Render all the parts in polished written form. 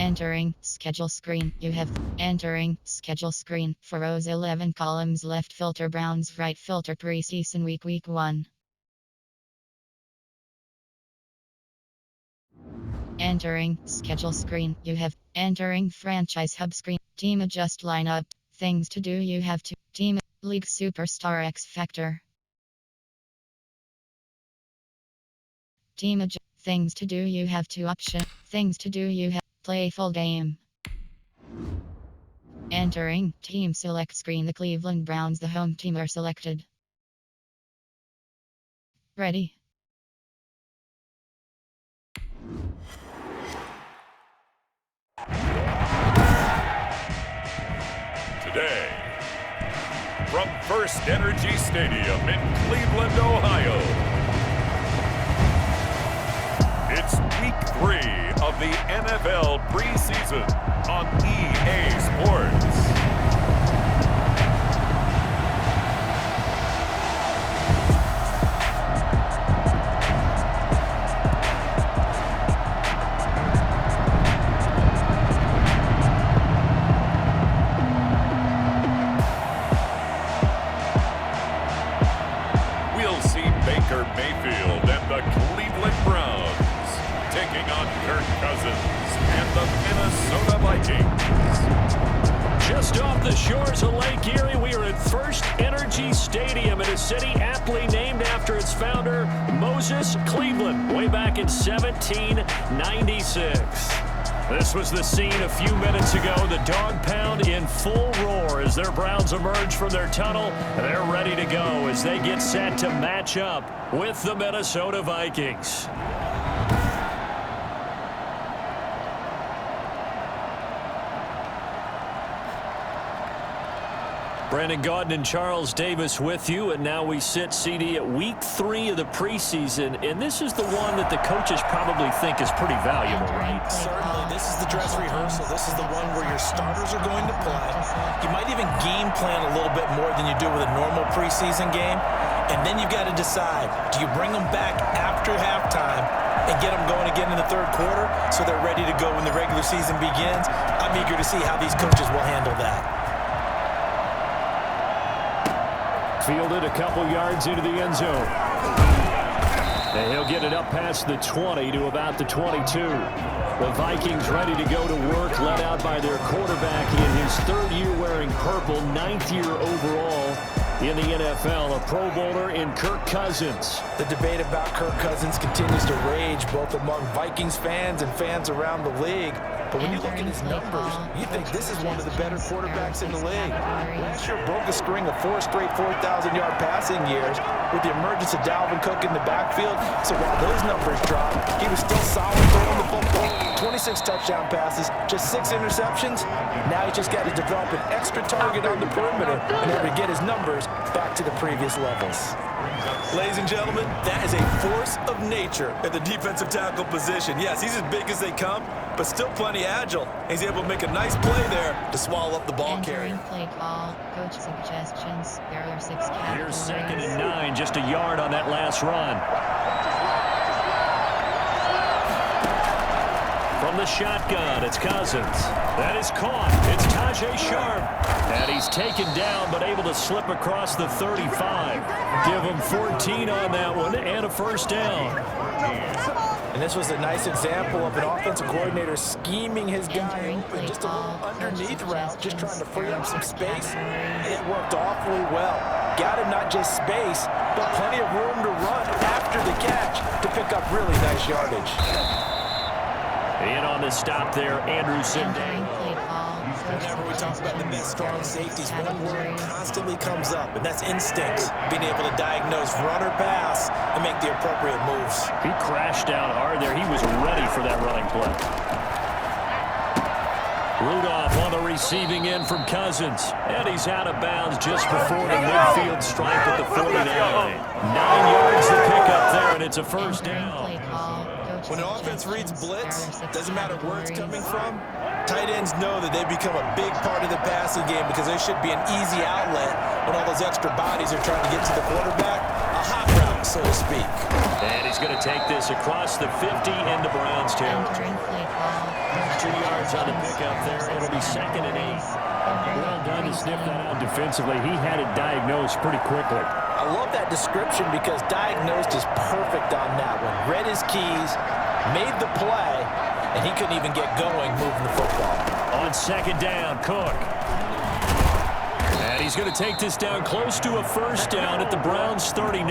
Entering schedule screen. You have entering schedule screen. For rows 11 columns left filter Browns right filter preseason week 1. Entering schedule screen. You have entering franchise hub screen. Team adjust lineup. Things to do. You have to team league superstar X factor. Team adjust. Things to do. You have to option. Things to do. You have play full game. Entering team select screen. The Cleveland Browns, the home team, are selected. Ready. Today, from First Energy Stadium in Cleveland, Ohio, it's week 3 of the NFL preseason on EA Sports. We'll see Baker Mayfield and the Cleveland Browns taking on Kirk Cousins and the Minnesota Vikings. Just off the shores of Lake Erie, we are at First Energy Stadium in a city aptly named after its founder, Moses Cleveland, way back in 1796. This was the scene a few minutes ago. The dog pound in full roar as their Browns emerge from their tunnel. They're ready to go as they get set to match up with the Minnesota Vikings. Brandon Gaudin and Charles Davis with you, and now we sit, CD, at week 3 of the preseason, and this is the one that the coaches probably think is pretty valuable, right? Certainly. This is the dress rehearsal. This is the one where your starters are going to play. You might even game plan a little bit more than you do with a normal preseason game, and then you've got to decide, do you bring them back after halftime and get them going again in the third quarter so they're ready to go when the regular season begins? I'm eager to see how these coaches will handle that. Fielded a couple yards into the end zone. And he'll get it up past the 20 to about the 22. The Vikings ready to go to work, led out by their quarterback in his 3rd year wearing purple, 9th year overall in the NFL, a Pro Bowler in Kirk Cousins. The debate about Kirk Cousins continues to rage both among Vikings fans and fans around the league. But when you look at his numbers, you think this is one of the better quarterbacks in the league. Last year broke a string of 4 straight 4,000-yard passing years with the emergence of Dalvin Cook in the backfield. So while those numbers dropped, he was still solid throwing the football. 26 touchdown passes, just 6 interceptions. Now he's just got to develop an extra target on the perimeter in order to get his numbers back to the previous levels. Ladies and gentlemen, that is a force of nature at the defensive tackle position. Yes, he's as big as they come, but still plenty agile. He's able to make a nice play there to swallow up the ball carrier. Play call, coach suggestions. There are 6 categories. Here's 2nd and 9, just a yard on that last run. From the shotgun, it's Cousins. That is caught. It's Tajay Sharp. And he's taken down, but able to slip across the 35. Give him 14 on that one and a first down. And this was a nice example of an offensive coordinator scheming his guy open, just a little underneath route, just trying to free up some space. And it worked awfully well. Got him not just space, but plenty of room to run after the catch to pick up really nice yardage. In on the stop there, Anderson. Whenever we talk about the best strong safeties, one word constantly comes up, and that's instincts. Being able to diagnose run or pass and make the appropriate moves. He crashed down hard there. He was ready for that running play. Rudolph on the receiving end from Cousins. And he's out of bounds just before the midfield stripe at the 49. 9 yards to pick up there, and it's a first down. When an offense reads blitz, doesn't matter where it's coming from, tight ends know that they become a big part of the passing game because there should be an easy outlet when all those extra bodies are trying to get to the quarterback. A hot route, so to speak. And he's going to take this across the 50 into Browns territory. 2 yards on the pickup there. It'll be 2nd and 8. Well done to sniff that out defensively. He had it diagnosed pretty quickly. I love that description because diagnosed is perfect on that one. Read his keys, made the play, and he couldn't even get going moving the football. On 2nd down, Cook. And he's going to take this down close to a 1st down at the Browns' 39.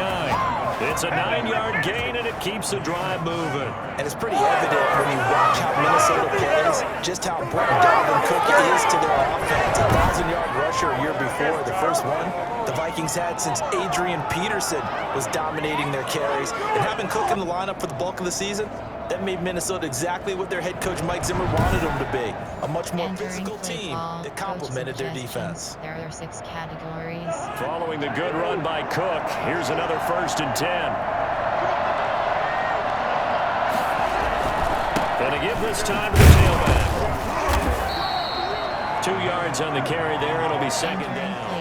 It's a 9-yard gain, and it keeps the drive moving. And it's pretty evident when you watch how Minnesota plays, just how important Dalvin Cook is to their offense. A 1,000-yard rusher a year before, the first one the Vikings had since Adrian Peterson was dominating their carries. And having Cook in the lineup for the bulk of the season, that made Minnesota exactly what their head coach Mike Zimmer wanted them to be. A much more physical team that complemented their defense. There are 6 categories. Following the good run by Cook, here's another 1st and 10. Gonna give this time to the tailback. 2 yards on the carry there. It'll be 2nd down.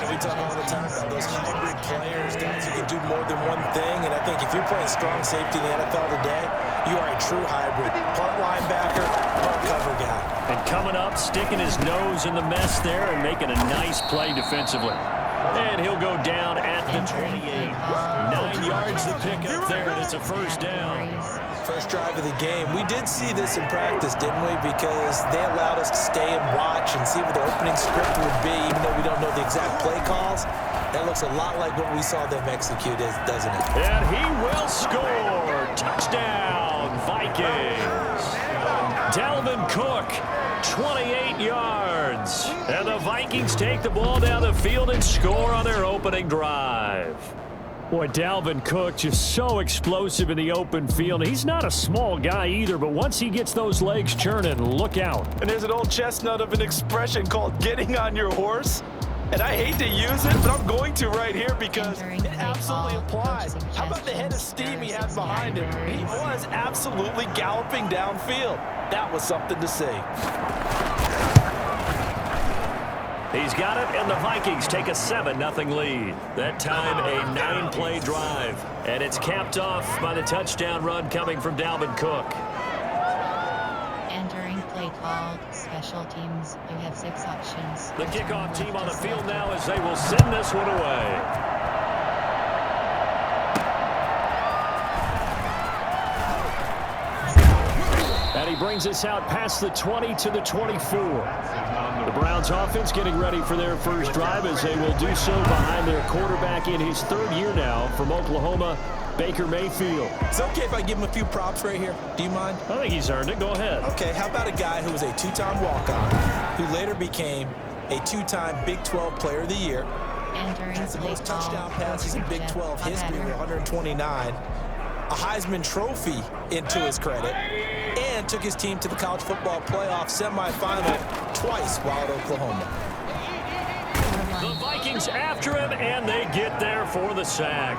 We talk all the time about those hybrid players, guys who can do more than one thing. And I think if you're playing strong safety in the NFL today, you are a true hybrid. Part linebacker, part cover guy. And coming up, sticking his nose in the mess there and making a nice play defensively. And he'll go down at the 28. 9 yards to pick up there, and it's a 1st down. First drive of the game. We did see this in practice, didn't we? Because they allowed us to stay and watch and see what the opening script would be, even though we don't know the exact play calls. That looks a lot like what we saw them execute, doesn't it? And he will score. Touchdown, Vikings. Dalvin Cook, 28 yards. And the Vikings take the ball down the field and score on their opening drive. Boy, Dalvin Cook just so explosive in the open field. He's not a small guy either, but once he gets those legs churning, look out. And there's an old chestnut of an expression called getting on your horse. And I hate to use it, but I'm going to right here because it absolutely applies. How about the head of steam he had behind him? He was absolutely galloping downfield. That was something to see. He's got it, and the Vikings take a 7-0 lead. That time, a 9-play drive. And it's capped off by the touchdown run coming from Dalvin Cook. Entering play call, special teams. You have 6 options. The kickoff team on the field now as they will send this one away. And he brings us out past the 20 to the 24. The Browns offense getting ready for their first drive as they will do so behind their quarterback in his 3rd year now from Oklahoma, Baker Mayfield. Is it okay if I give him a few props right here? Do you mind? I think he's earned it. Go ahead. Okay, how about a guy who was a 2-time walk-on, who later became a 2-time Big 12 Player of the Year, has the most touchdown passes in Big 12 history with 129, a Heisman Trophy into his credit, and took his team to the college football playoff semifinal twice while at Oklahoma. The Vikings after him, and they get there for the sack.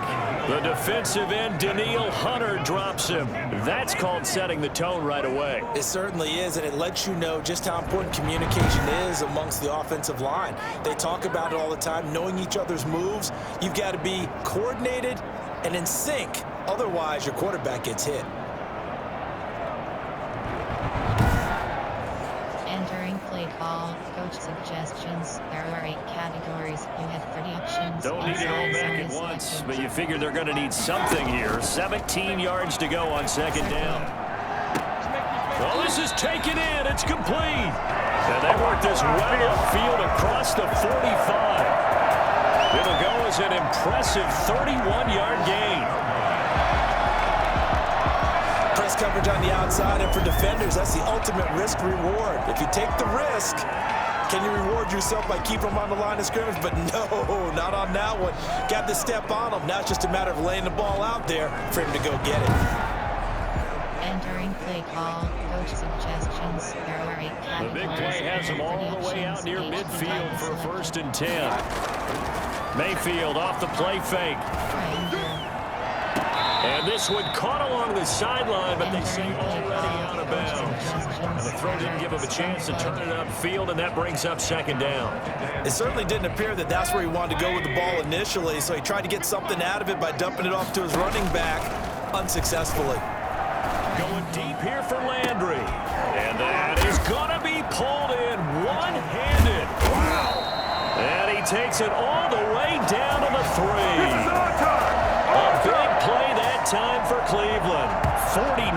The defensive end, Danielle Hunter, drops him. That's called setting the tone right away. It certainly is, and it lets you know just how important communication is amongst the offensive line. They talk about it all the time, knowing each other's moves. You've got to be coordinated and in sync. Otherwise, your quarterback gets hit. Entering play call, coach suggestions. There are 8 categories. You have 30 options. Don't need it all back at once, but you figure they're going to need something here. 17 yards to go on 2nd down. Well, this is taken in. It's complete. And they work this well upfield across the 45. It'll go as an impressive 31-yard gain. Press coverage on the outside, and for defenders, that's the ultimate risk-reward. If you take the risk, can you reward yourself by keeping them on the line of scrimmage? But no, not on that one. Got to step on them. Now it's just a matter of laying the ball out there for him to go get it. Entering play call, coach suggestions. There are 8 categories. The big play has them all the way out near midfield for a 1st and 10. Mayfield off the play fake. And this one caught along the sideline, but they say already out of bounds. And the throw didn't give him a chance to turn it upfield, and that brings up 2nd down. It certainly didn't appear that that's where he wanted to go with the ball initially, so he tried to get something out of it by dumping it off to his running back unsuccessfully. Going deep here for Landry. And takes it all the way down to the 3. A big play that time for Cleveland. 49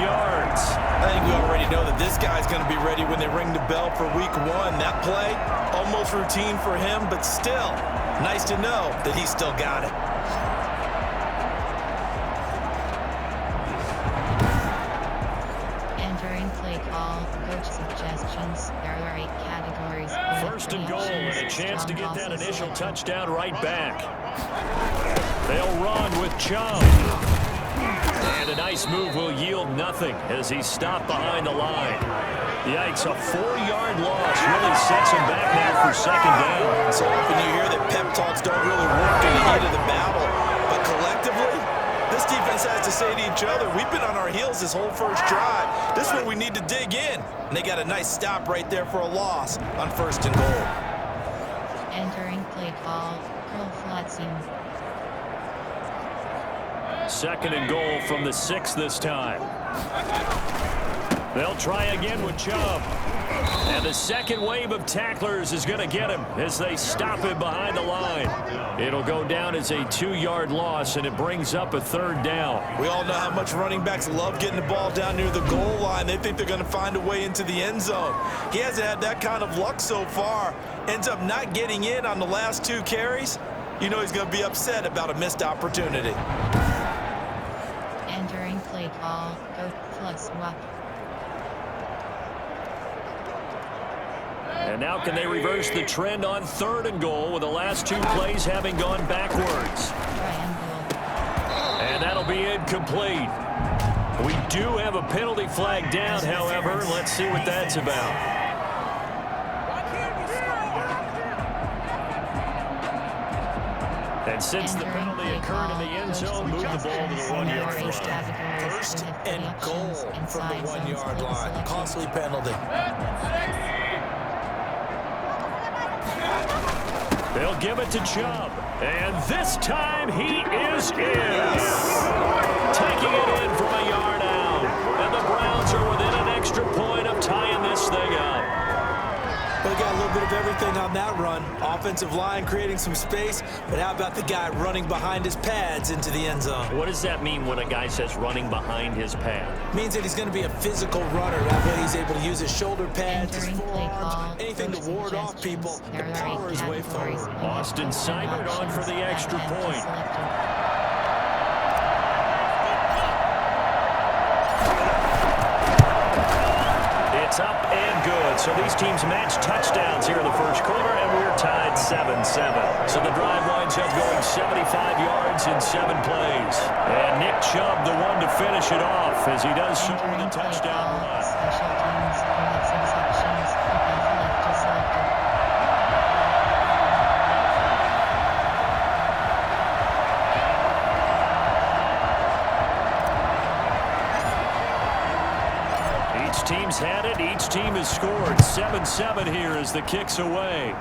yards. I think we already know that this guy's going to be ready when they ring the bell for week 1. That play, almost routine for him, but still, nice to know that he's still got it. Entering play call, coach suggestions. There are 8 categories. First and goal, and a chance to get that initial touchdown right back. They'll run with Chubb. And a nice move will yield nothing as he's stopped behind the line. Yikes, a 4-yard loss really sets him back now for second down. So often you hear that pep talks don't really work in the heat of the battle, but collectively, this defense has to say to each other, we've been on our heels this whole first drive. This one we need to dig in. And they got a nice stop right there for a loss on first and goal. Entering play call, curl flat seam. Second and goal from the 6 this time. They'll try again with Chubb. And the second wave of tacklers is going to get him as they stop him behind the line. It'll go down as a 2-yard loss, and it brings up a 3rd down. We all know how much running backs love getting the ball down near the goal line. They think they're going to find a way into the end zone. He hasn't had that kind of luck so far. Ends up not getting in on the last 2 carries. You know he's going to be upset about a missed opportunity. Entering play call, go plus swap. And now can they reverse the trend on 3rd and goal with the last 2 plays having gone backwards? Triangle. And that'll be incomplete. We do have a penalty flag down, however. Let's see what that's about. And since the penalty occurred in the end zone, move the ball to the 1-yard line. First and goal from the 1-yard line. Costly penalty. They'll give it to Chubb. And this time he is in. Taking it in from a yard out. And the Browns are within an extra point of tying this thing up. Well, they got a little bit of everything on that run. Offensive line creating some space, but how about the guy running behind his pads into the end zone? What does that mean when a guy says running behind his pad? Means that he's going to be a physical runner. That way he's able to use his shoulder pads, his forearms, anything to ward off people and power his way forward. Austin Seibert on for the extra point. It's up and good. So these teams match touchdowns here in the first quarter, and we're tied 7-7. So the drive winds up going 75 yards in 7 plays. And Nick Chubb, the one to finish it off, as he does so with a touchdown run. Special teams, you have 6 options. Above left is selected. Each team's had it. Each team has scored. 7-7 here as the kick's away.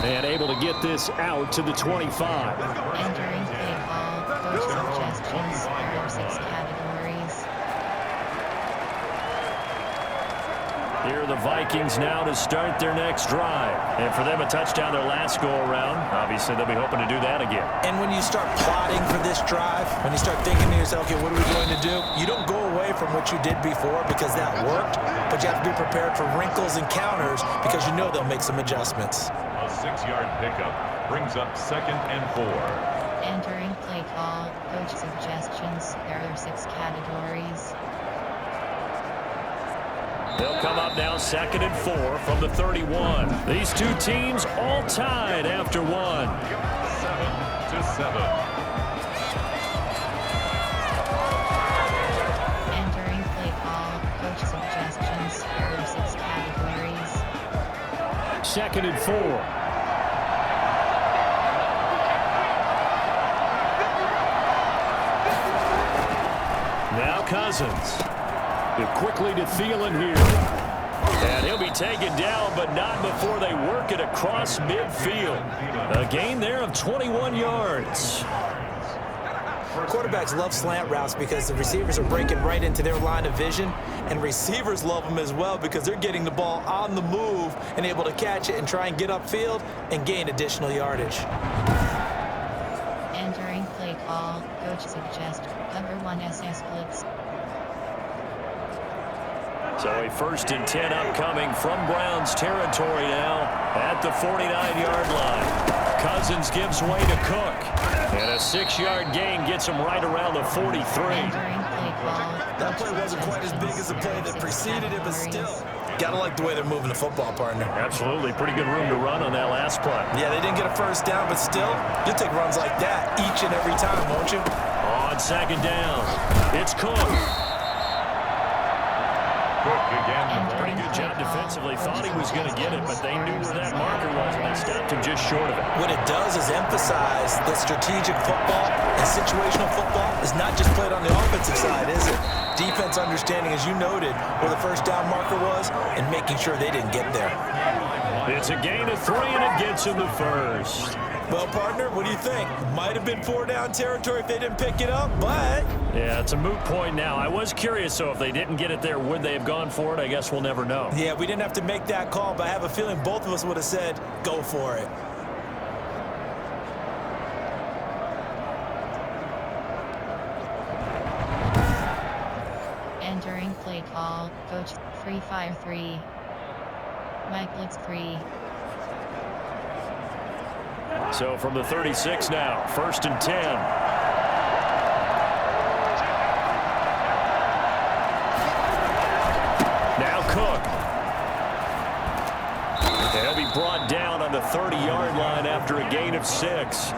And able to get this out to the 25. Entering play call, coach suggestions. There are 6 categories. Here are the Vikings now to start their next drive. And for them, a touchdown their last go-around. Obviously, they'll be hoping to do that again. And when you start plotting for this drive, when you start thinking to yourself, okay, what are we going to do? You don't go away from what you did before because that worked, but you have to be prepared for wrinkles and counters because you know they'll make some adjustments. A 6-yard pickup brings up 2nd and 4. Entering play call, coach suggestions. There are 6 categories. They'll come up now 2nd and 4 from the 31. These two teams all tied after 1. 7-7. Entering play call, coach suggestions. There are 6 categories. 2nd and 4. Now Cousins. They're quickly to Thielen here. And he'll be taken down, but not before they work it across midfield. A gain there of 21 yards. Quarterbacks love slant routes because the receivers are breaking right into their line of vision, and receivers love them as well because they're getting the ball on the move and able to catch it and try and get upfield and gain additional yardage. Entering play call, coach suggest cover 1 SS blitz. So a 1st and 10 upcoming from Browns territory now at the 49-yard line. Cousins gives way to Cook. And a 6-yard gain gets him right around the 43. That play wasn't quite as big as the play that preceded it, but still. Gotta like the way they're moving the football, partner. Absolutely. Pretty good room to run on that last play. Yeah, they didn't get a first down, but still, you'll take runs like that each and every time, won't you? On 2nd down, it's Cook. Pretty good job defensively. Thought he was going to get it, but they knew where that marker was, and they stopped him just short of it. What it does is emphasize that strategic football and situational football is not just played on the offensive side, is it? Defense understanding, as you noted, where the first down marker was and making sure they didn't get there. It's a gain of 3, and it gets him the first. Well, partner, what do you think? Might have been 4-down territory if they didn't pick it up, but... Yeah, it's a moot point now. I was curious, so if they didn't get it there, would they have gone for it? I guess we'll never know. Yeah, we didn't have to make that call, but I have a feeling both of us would have said, go for it. Entering play call, coach 3-5-3. Mike blitz 3. So from the 36 now, 1st and 10. Now Cook. They'll be brought down on the 30-yard line after a gain of 6.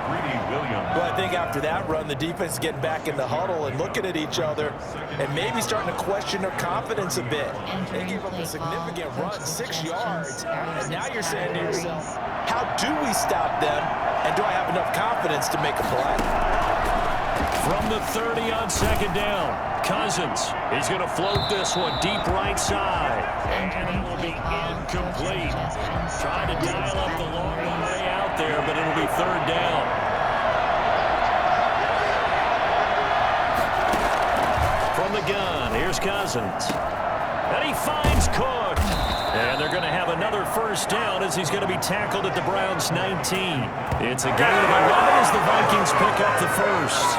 Well, I think after that run, the defense is getting back in the huddle and looking at each other and maybe starting to question their confidence a bit. They gave up a significant run, 6 yards, and now you're saying to yourself, how do we stop them, and do I have enough confidence to make a play? From the 30 on 2nd down, Cousins. He's going to float this one deep right side. And it will be incomplete. Trying to dial up the long way out there, but it'll be 3rd down. From the gun, here's Cousins. And he finds Cook. And they're going to have another 1st down as he's going to be tackled at the Browns' 19. It's a gain of 11 as the Vikings pick up the first.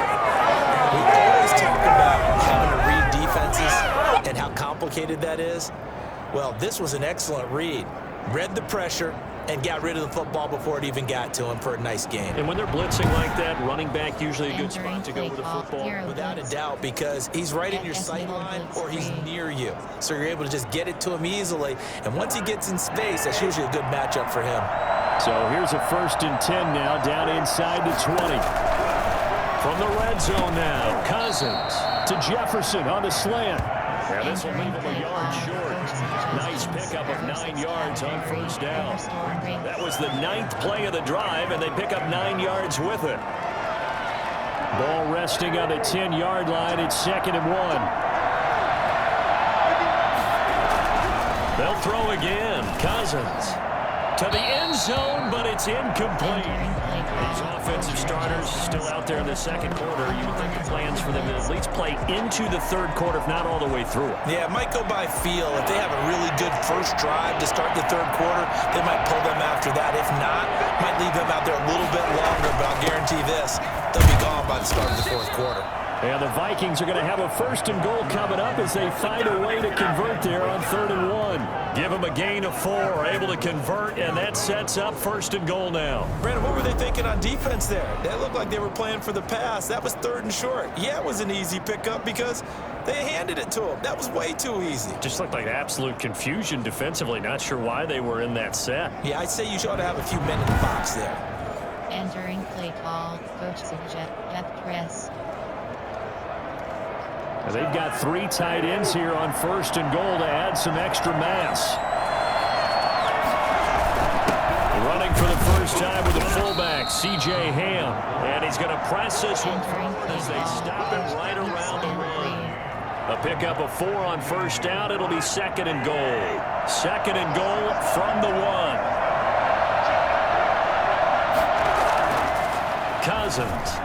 We always talk about having to read defenses and how complicated that is. Well, this was an excellent read. Read the pressure and got rid of the football before it even got to him for a nice gain. And when they're blitzing like that, running back usually a good spot to go with the football. Without a doubt, because he's right in your sight line or he's near you. So you're able to just get it to him easily. And once he gets in space, that's usually a good matchup for him. So here's a 1st and 10 now, down inside the 20. From the red zone now, Cousins to Jefferson on the slant. Yeah, this will leave him a yard short. Nice pickup of 9 yards on 1st down. That was the 9th play of the drive, and they pick up 9 yards with it. Ball resting on the 10-yard line. It's 2nd and 1. They'll throw again. Cousins to the end zone, but it's incomplete. These offensive starters still out there in the 2nd quarter. You would think the plans for them to at least play into the 3rd quarter, if not all the way through it. Yeah, it might go by feel. If they have a really good first drive to start the 3rd quarter, they might pull them after that. If not, might leave them out there a little bit longer, but I'll guarantee this, they'll be gone by the start of the 4th quarter. And the Vikings are going to have a 1st and goal coming up as they find a way to convert there on 3rd and 1. Give them a gain of 4, able to convert, and that sets up 1st and goal now. Brandon, what were they thinking on defense there? That looked like they were playing for the pass. That was 3rd and short. Yeah, it was an easy pickup because they handed it to him. That was way too easy. Just looked like absolute confusion defensively. Not sure why they were in that set. Yeah, I'd say you should have a few men in the box there. Entering play call, coach suggest depth press. They've got 3 tight ends here on 1st and goal to add some extra mass. Running for the first time with the fullback, C.J. Ham. And he's going to press this one as they stop him right around the run. A pickup of 4 on 1st down. It'll be 2nd and goal. 2nd and goal from the 1. Cousins.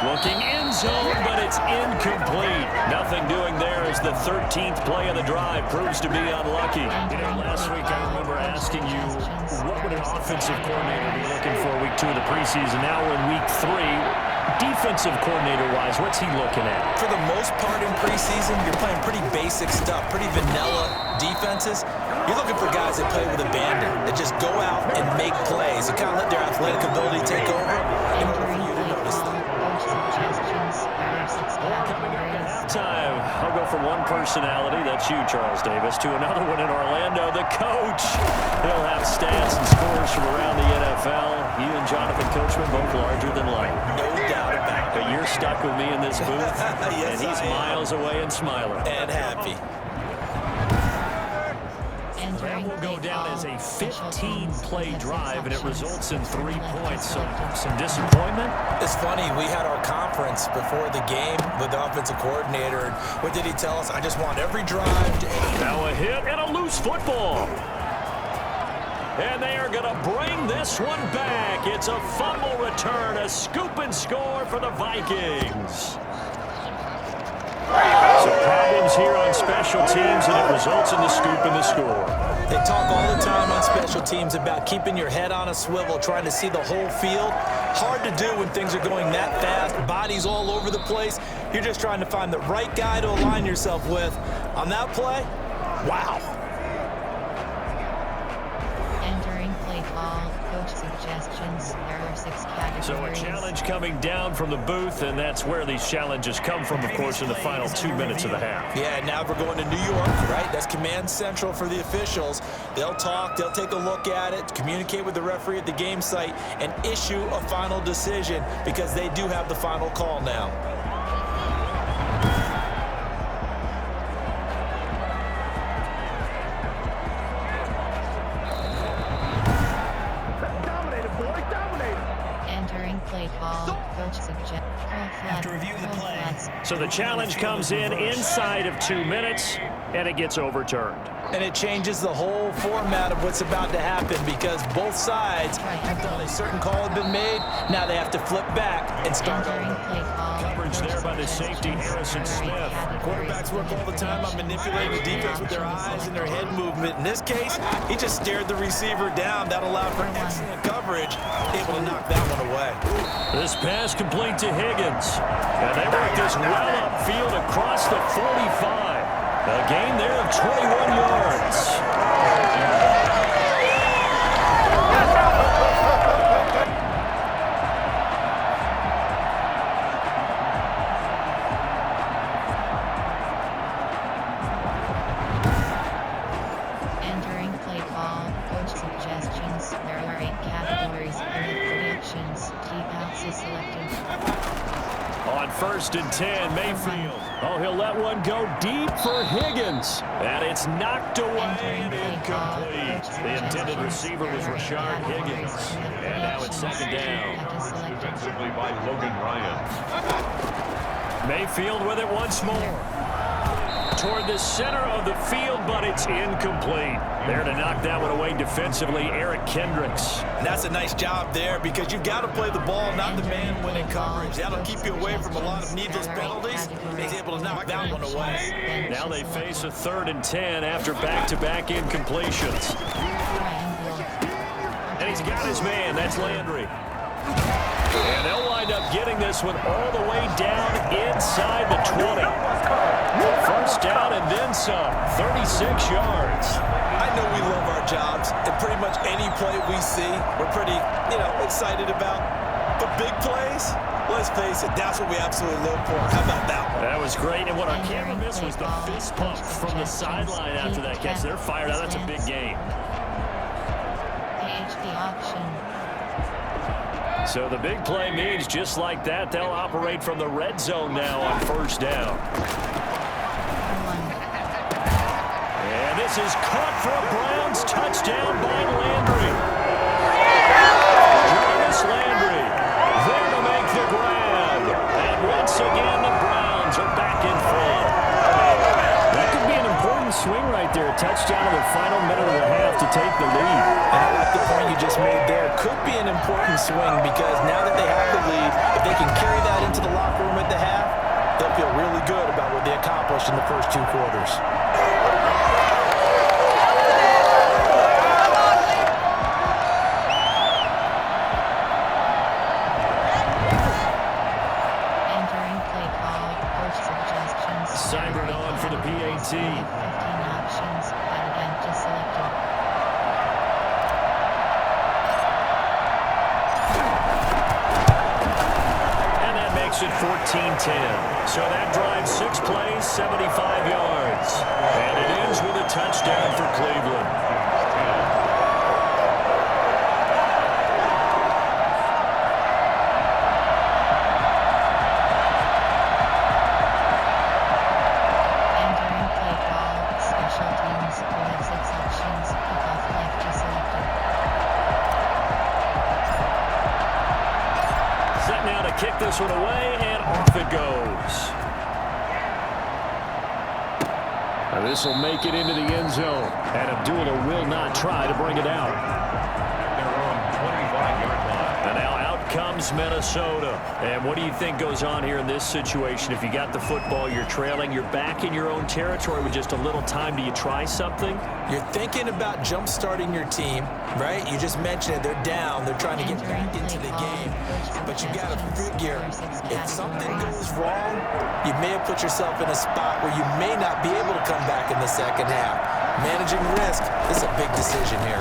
Looking end zone, but it's incomplete. Nothing doing there as the 13th play of the drive proves to be unlucky. You know, last week I remember asking you, what would an offensive coordinator be looking for week 2 of the preseason? Now we're in week 3. Defensive coordinator-wise, what's he looking at? For the most part in preseason, you're playing pretty basic stuff, pretty vanilla defenses. You're looking for guys that play with abandon, that just go out and make plays and kind of let their athletic ability take over in order for you to notice them. Coming up at halftime, I'll go from one personality, that's you, Charles Davis, to another one in Orlando, the coach. He'll have stats and scores from around the NFL. You and Jonathan Coachman both larger than life. No doubt about it. But you're stuck with me in this booth, Yes, and he's miles away and smiling. And happy. That will go down as a 15-play drive, and it results in 3 points. So some disappointment. It's funny, we had our conference before the game with the offensive coordinator, and what did he tell us? I just want every drive to end. Now a hit and a loose football. And they are going to bring this one back. It's a fumble return, a scoop and score for the Vikings. Some problems here on special teams, and it results in the scoop and the score. They talk all the time on special teams about keeping your head on a swivel, trying to see the whole field. Hard to do when things are going that fast, bodies all over the place. You're just trying to find the right guy to align yourself with. On that play, wow. Entering play call, coach suggestions, there are 6 categories. So a challenge coming down from the booth, and that's where these challenges come from, of course, in the final 2 minutes of the half. Yeah, now we're going to New York, right? That's command central for the officials. They'll talk, they'll take a look at it, communicate with the referee at the game site, and issue a final decision because they do have the final call now. Play call, coach suggest. After review of the play. So the challenge comes in inside of 2 minutes, and it gets overturned. And it changes the whole format of what's about to happen because both sides have thought a certain call had been made. Now they have to flip back and start over. Coverage there by the safety, Harrison Smith. Quarterbacks work all the time on manipulating the defense with their eyes and their head movement. In this case, he just stared the receiver down. That allowed for excellent coverage, able to knock that one away. This pass complete to Higgins. And they work this well upfield across the 45. A gain there of 21 yards. Entering play call, coach suggestions. There are 8 categories and predictions. Key passes selected. On 1st and 10, Mayfield. Oh, he'll let one go deep for Higgins. And it's knocked away and incomplete. The intended receiver was Rashard Higgins. And now it's 2nd down. Defensively by Logan Ryan. Mayfield with it once more. Toward the center of the field, but it's incomplete. There to knock that one away defensively, Eric Kendricks. And that's a nice job there because you've got to play the ball, not the man winning coverage. That'll keep you away from a lot of needless penalties. He's able to knock that one away. Now they face a 3rd and 10 after back-to-back incompletions. And he's got his man. That's Landry. And they'll wind up getting this one all the way down inside the 20. 1st down and then some. 36 yards. I know we love our jobs, and pretty much any play we see, we're pretty, excited about. But big plays, let's face it, that's what we absolutely live for. How about that one? That was great, and what I can't miss was the fist pump from the sideline after that catch. They're fired out. That's a big game. PHP option. So the big play means just like that, they'll operate from the red zone now on 1st down. And this is caught for a Browns touchdown by Landry. Jarvis Landry there to make the grab. And once again, the Browns are back in front. That could be an important swing right there. A touchdown in the final minute of the half to take the lead. And I like the point you just made there. Could be an important swing because now that they have the lead, if they can carry that into to the locker room at the half, they'll feel really good about what they accomplished in the first 2 quarters. Entering play call. Coach suggestions. Cybern on for the PAT. 15 options. Again, just selected. Makes it 14-10. So that drives 6 plays, 75 yards. And it ends with a touchdown for Cleveland. Entering play call. Special teams. We have 6 options. Kickoff left just selected. Set now to kick this one away, and off it goes. Now this will make it into the end zone, and Abdullah will not try to bring it out. And now out comes Minnesota. And what do you think goes on here in this situation? If you got the football, you're trailing, you're back in your own territory with just a little time. Do you try something? You're thinking about jump-starting your team, right? You just mentioned it. They're down. They're trying to get back into the game. But you got to figure, if something goes wrong, you may have put yourself in a spot where you may not be able to come back in the second half. Managing risk is a big decision here.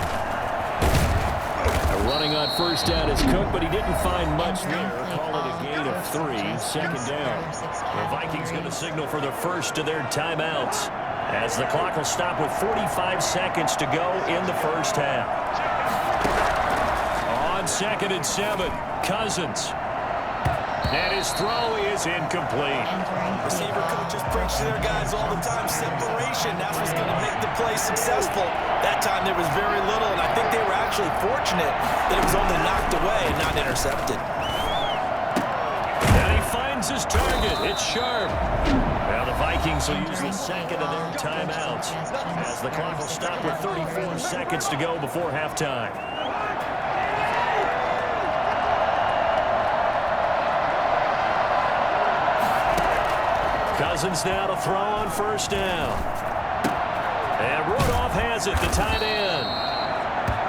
Running on first down is Cook, but he didn't find much there. Call it a gain of 3, second down. The Vikings going to signal for the first of their timeouts, as the clock will stop with 45 seconds to go in the first half. On 2nd and 7, Cousins. And his throw is incomplete. Receiver coaches preach to their guys all the time. Separation, that's what's going to make the play successful. That time there was very little, and I think they were actually fortunate that it was only knocked away and not intercepted. And he finds his target. It's Sharp. Now the Vikings will use the second of their timeouts, as the clock will stop with 34 seconds to go before halftime. Cousins now to throw on first down. And Rudolph has it, the tight end.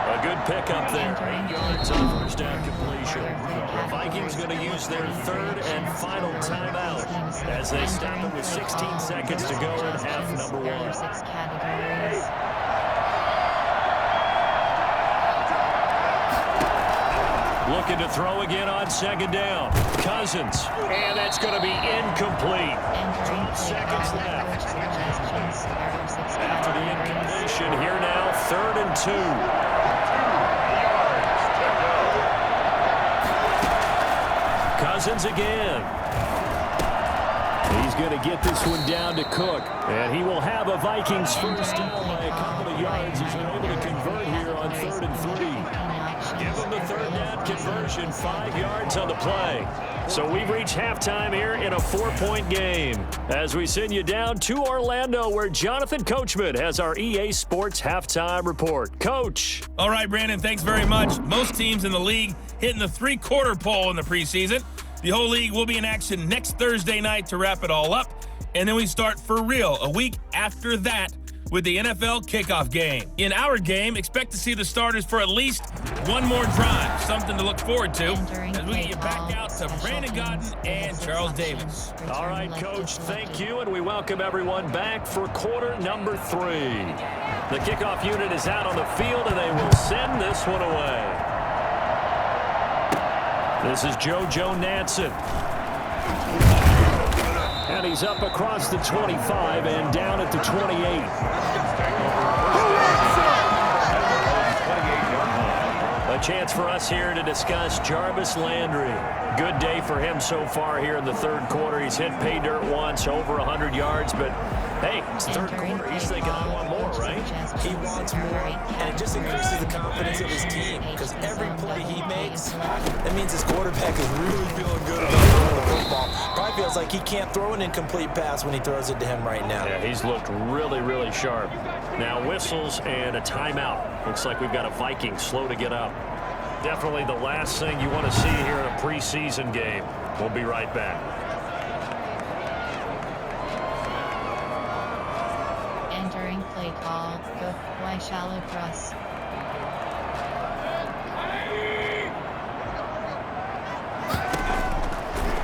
A good pickup there. 8 yards on first down completion. The Vikings going to use their third and final timeout as they stop it with 16 seconds to go in half number 1. Looking to throw again on second down. Cousins. And that's going to be incomplete. 12 seconds left. After the incompletion, here now, 3rd and 2. Cousins again. He's going to get this one down to Cook. And he will have a Vikings first down by a couple of yards. He's been able to convert here on 3rd and 3. Give him the third down conversion, 5 yards on the play. So we've reached halftime here in a 4-point game as we send you down to Orlando, where Jonathan Coachman has our EA Sports halftime report. Coach. All right, Brandon, thanks very much. Most teams in the league hitting the three-quarter pole in the preseason. The whole league will be in action next Thursday night to wrap it all up. And then we start for real a week after that with the NFL kickoff game. In our game, expect to see the starters for at least one more drive, something to look forward to as we get you back out to Brandon Godden and Charles Davis. All right, Coach, thank you, and we welcome everyone back for quarter number 3. The kickoff unit is out on the field, and they will send this one away. This is Joe Nansen. And he's up across the 25 and down at the 28. A chance for us here to discuss Jarvis Landry. Good day for him so far here in the third quarter. He's hit pay dirt once, over 100 yards, but hey, it's the third quarter. He's thinking, I want more, right? He wants more, and it just increases the confidence of his team because every play he makes, that means his quarterback is really feeling good about throwing the football. Probably feels like he can't throw an incomplete pass when he throws it to him right now. Yeah, he's looked really, really sharp. Now whistles and a timeout. Looks like we've got a Viking slow to get up. Definitely the last thing you want to see here in a preseason game. We'll be right back. Entering play call. Go. Y shallow cross.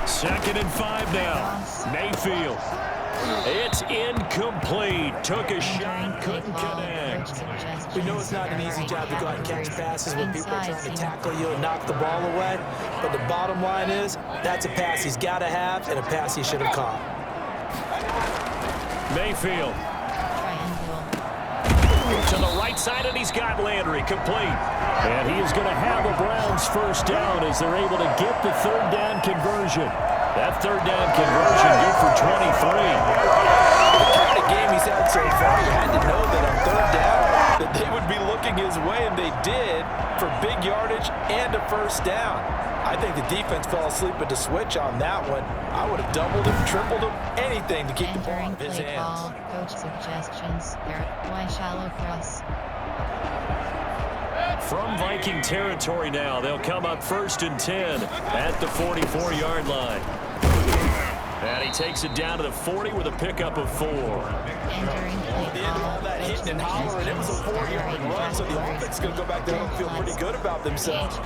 Second and 5 now. Mayfield. It's incomplete. Took a shot, couldn't connect. We know it's not an easy job to go out and catch passes when people are trying to tackle you and knock the ball away. But the bottom line is, that's a pass he's got to have and a pass he should have caught. Mayfield. To the right side, and he's got Landry complete. And he is going to have a Browns first down as they're able to get the third down conversion. That third down conversion good for 23. The kind of game he's had so far, you had to know that on third down that they would be looking his way, and they did, for big yardage and a first down. I think the defense fell asleep at the switch on that one. I would have doubled him, tripled him, anything to keep the ball in his hands. Coach suggestions. Y shallow cross. From Viking territory now, they'll come up 1st and 10 at the 44-yard line. And he takes it down to the 40 with a pickup of 4. Entering play At the end of all that hitting and hollering, it was a 4-yard run, so the offense is going to go back there and feel pretty good about themselves.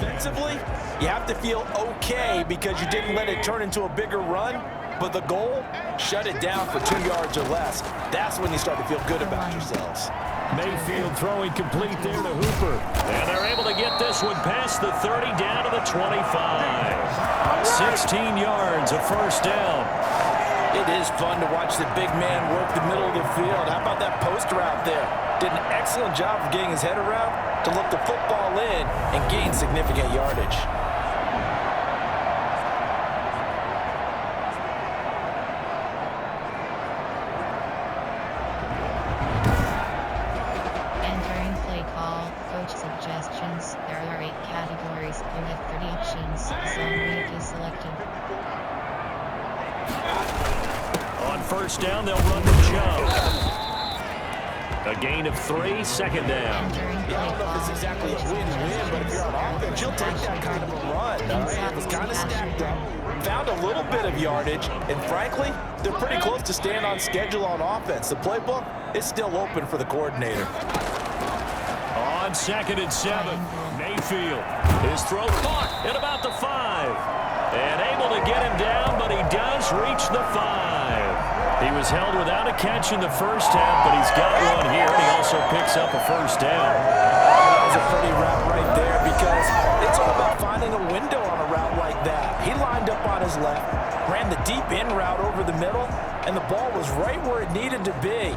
Defensively, you have to feel okay because you didn't let it turn into a bigger run, but the goal, shut it down for 2 yards or less. That's when you start to feel good about yourselves. Mayfield throwing complete there to Hooper. And they're able to get this one past the 30 down to the 25. 16 yards, a first down. It is fun to watch the big man work the middle of the field. How about that post route there? Did an excellent job of getting his head around to look the football in and gain significant yardage. Suggestions. There are 8 categories. You have 30 options. Zone read is selected. On first down, they'll run the jump. A gain of 3, second down. Yeah, I don't know if it's exactly a win-win, but if you're on offense, you'll take that kind of a run. It was kind of stacked up. Found a little bit of yardage, and frankly, they're pretty close to staying on schedule on offense. The playbook is still open for the coordinator. On 2nd and 7, Mayfield. His throw caught at about the 5. And able to get him down, but he does reach the 5. He was held without a catch in the first half, but he's got one here, and he also picks up a first down. That was a pretty route right there because it's all about finding a window on a route like that. He lined up on his left, ran the deep in route over the middle, and the ball was right where it needed to be.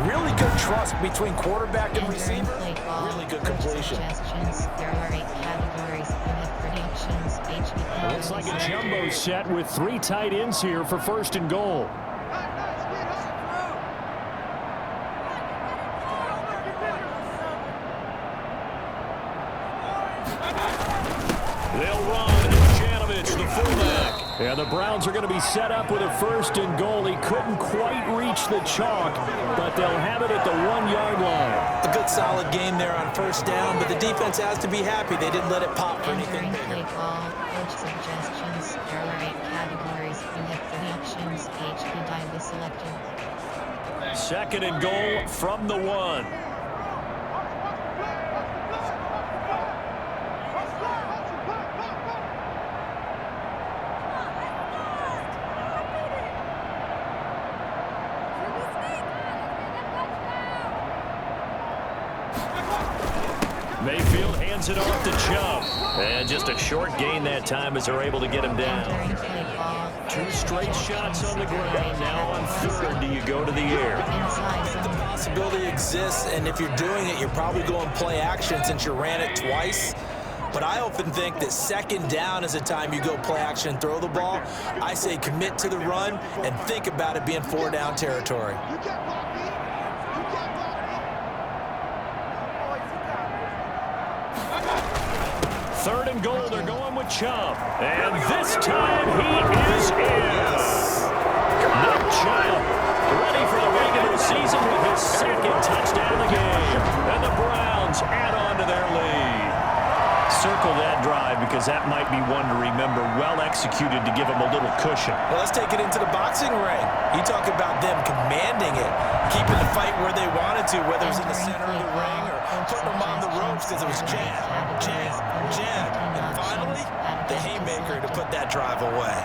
Really good trust between quarterback and receiver. Really good completion. There are 8 categories. You have predictions. It looks like a jumbo set with 3 tight ends here for 1st and goal. They'll run. Janovich, the fullback. And the Browns are going to be set up with a 1st and goal. He couldn't quite reach the chalk, but they'll have it at the 1-yard line. A good solid game there on 1st down, but the defense has to be happy. They didn't let it pop for anything bigger. Coach suggestions. There are 8 categories. You have 30 options. HP die is selected. 2nd and goal from the 1. Mayfield hands it off to Chubb. And just a short gain that time as they're able to get him down. 2 straight shots on the ground. Now on 3rd, do you go to the air? I think the possibility exists, and if you're doing it, you're probably going play action since you ran it twice. But I often think that 2nd down is the time you go play action and throw the ball. I say commit to the run and think about it being 4-down territory. 3rd and goal, they're going with Chubb. And this time he is in. Nick Chubb ready for the regular season with his 2nd touchdown of the game. And the Browns add on to their lead. Circle executed to give them a little cushion. Well, let's take it into the boxing ring. You talk about them commanding it, keeping the fight where they wanted to, whether it was in the center of the ring or putting them on the ropes because it was jab, jab, jab, and finally, the haymaker to put that drive away.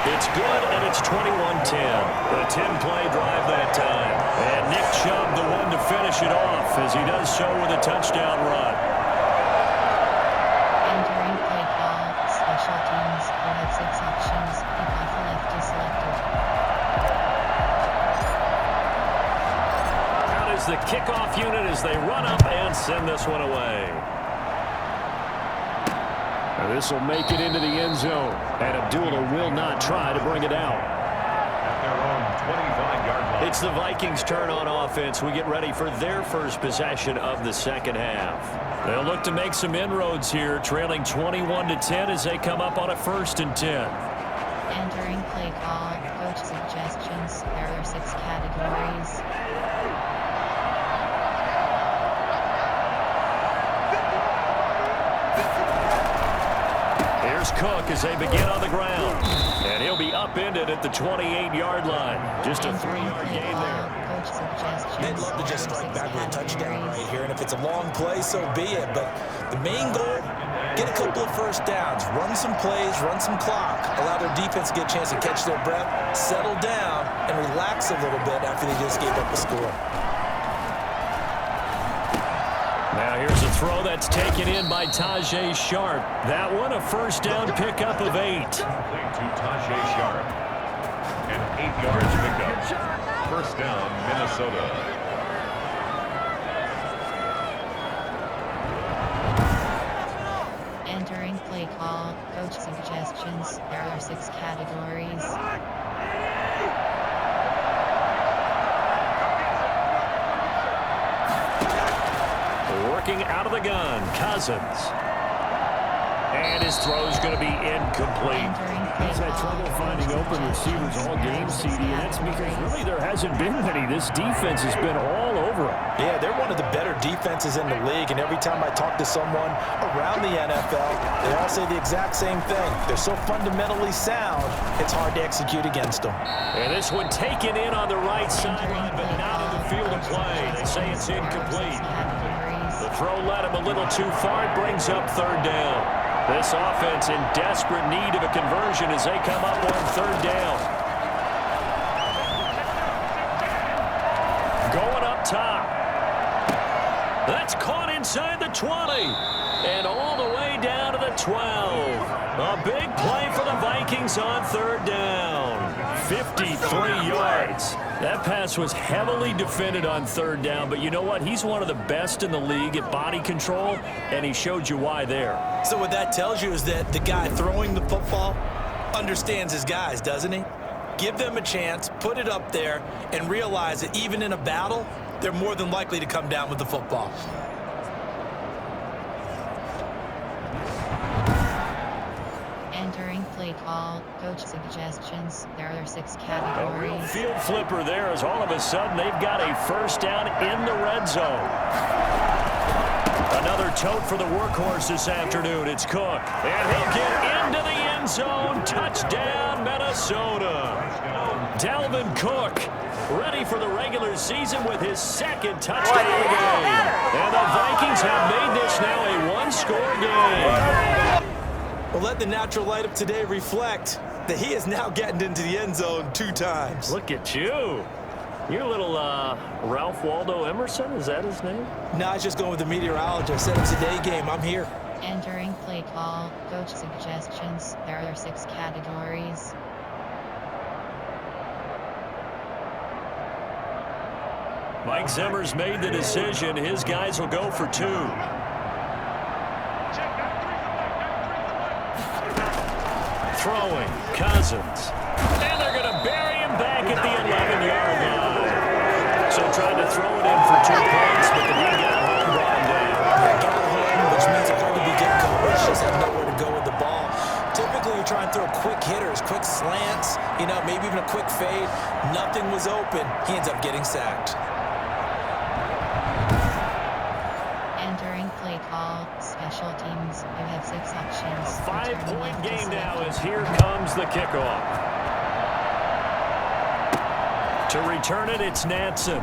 It's good, and it's 21-10. A 10-play drive that time. And Nick Chubb, the one to finish it off, as he does so with a touchdown run. Entering play call, special teams, will have 6 options, kickoff left is selected. Out is the kickoff unit as they run up and send this one away. This will make it into the end zone, and Abdullah will not try to bring it out. At their own 25-yard line. It's the Vikings' turn on offense. We get ready for their first possession of the second half. They'll look to make some inroads here, trailing 21-10 as they come up on a 1st and 10. Entering play call, coach suggestions, there are 6 categories. Cook as they begin on the ground. And he'll be upended at the 28-yard line. Just a 3-yard gain there. They'd love to just strike back with a touchdown right here, and if it's a long play, so be it. But the main goal, get a couple of first downs, run some plays, run some clock, allow their defense to get a chance to catch their breath, settle down, and relax a little bit after they just gave up a score. Now here's a throw that's taken in by Tajay Sharp. That one a first down pickup of 8. To Tajay Sharp. And 8 yards picked up. First down, Minnesota. Entering play call, coach suggestions, there are 6 categories. Working out of the gun, Cousins. And his throw's going to be incomplete. He's had trouble finding open receivers all game, CD, and that's because really there hasn't been many. This defense has been all over them. Yeah, they're one of the better defenses in the league, and every time I talk to someone around the NFL, they all say the exact same thing. They're so fundamentally sound, it's hard to execute against them. And this one taken in on the right sideline, but not in the field of play. They say it's incomplete. The throw led him a little too far. It brings up 3rd down. This offense in desperate need of a conversion as they come up on 3rd down. Going up top. That's caught inside the 20. And all the way down to the 12. A big play for the Vikings on 3rd down. 53 yards. That pass was heavily defended on 3rd down, but you know what? He's one of the best in the league at body control, and he showed you why there. So what that tells you is that the guy throwing the football understands his guys, doesn't he? Give them a chance, put it up there, and realize that even in a battle, they're more than likely to come down with the football. Entering play call, coach suggestions, there are 6 A real categories. field flipper there as all of a sudden they've got a first down in the red zone. Another tote for the workhorse this afternoon. It's Cook. And he'll get into the end zone. Touchdown, Minnesota. Dalvin Cook ready for the regular season with his 2nd touchdown of the game. And the Vikings have made this now a 1-score game. Well, let the natural light of today reflect that he is now getting into the end zone 2 times. Look at you. You're a little Ralph Waldo Emerson, is that his name? No, I was just going with the meteorologist. I said it's a day game. I'm here. Entering play call, coach suggestions, there are 6 categories. Mike Zimmer's made the decision. His guys will go for 2. Throwing, Cousins. And they're going to bury him back at the 11-yard line. So trying to throw it in for 2 points, but the D got home, brought him down. Got home, which means they're going to be getting coverage. Just have nowhere to go with the ball. Typically, you try and throw quick hitters, quick slants, you know, maybe even a quick fade. Nothing was open. He ends up getting sacked. call, special teams. You have 6 options. A 5-point game now as here. here comes the kickoff. To return it, it's Nansen.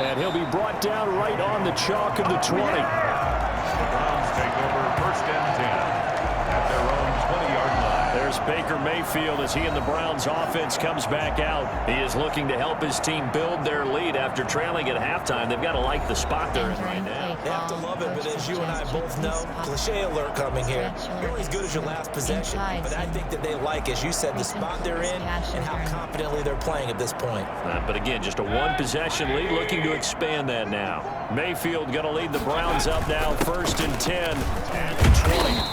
And he'll be brought down right on the chalk of the 20. The Browns take over first and 10 at their own 20-yard line. There's Baker Mayfield as he and the Browns offense comes back out. He is looking to help his team build their lead after trailing at halftime. They've got to like the spot they're in right now. They have to love it, but as you and I both know, cliche alert coming here. You're as good as your last possession. But I think that they like, as you said, the spot they're in and how confidently they're playing at this point. But again, just a one-possession lead, looking to expand that now. Mayfield going to lead the Browns up now, first and 10 at the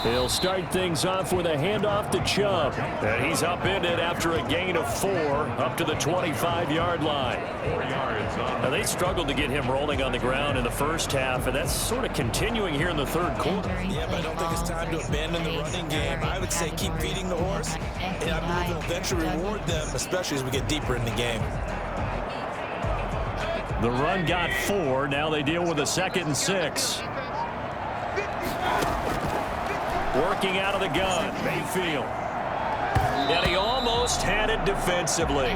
20. He'll start things off with a handoff to Chubb. And he's upended after a gain of 4 up to the 25-yard line. 4 yards on. Now, they struggled to get him rolling on the ground in the first half, and that's sort of continuing here in the third quarter. Yeah, but I don't think it's time to abandon the running game. I would say keep feeding the horse, and I believe it'll eventually reward them, especially as we get deeper in the game. The run got 4. Now they deal with a 2nd and 6. Working out of the gun, Mayfield. And he almost had it defensively.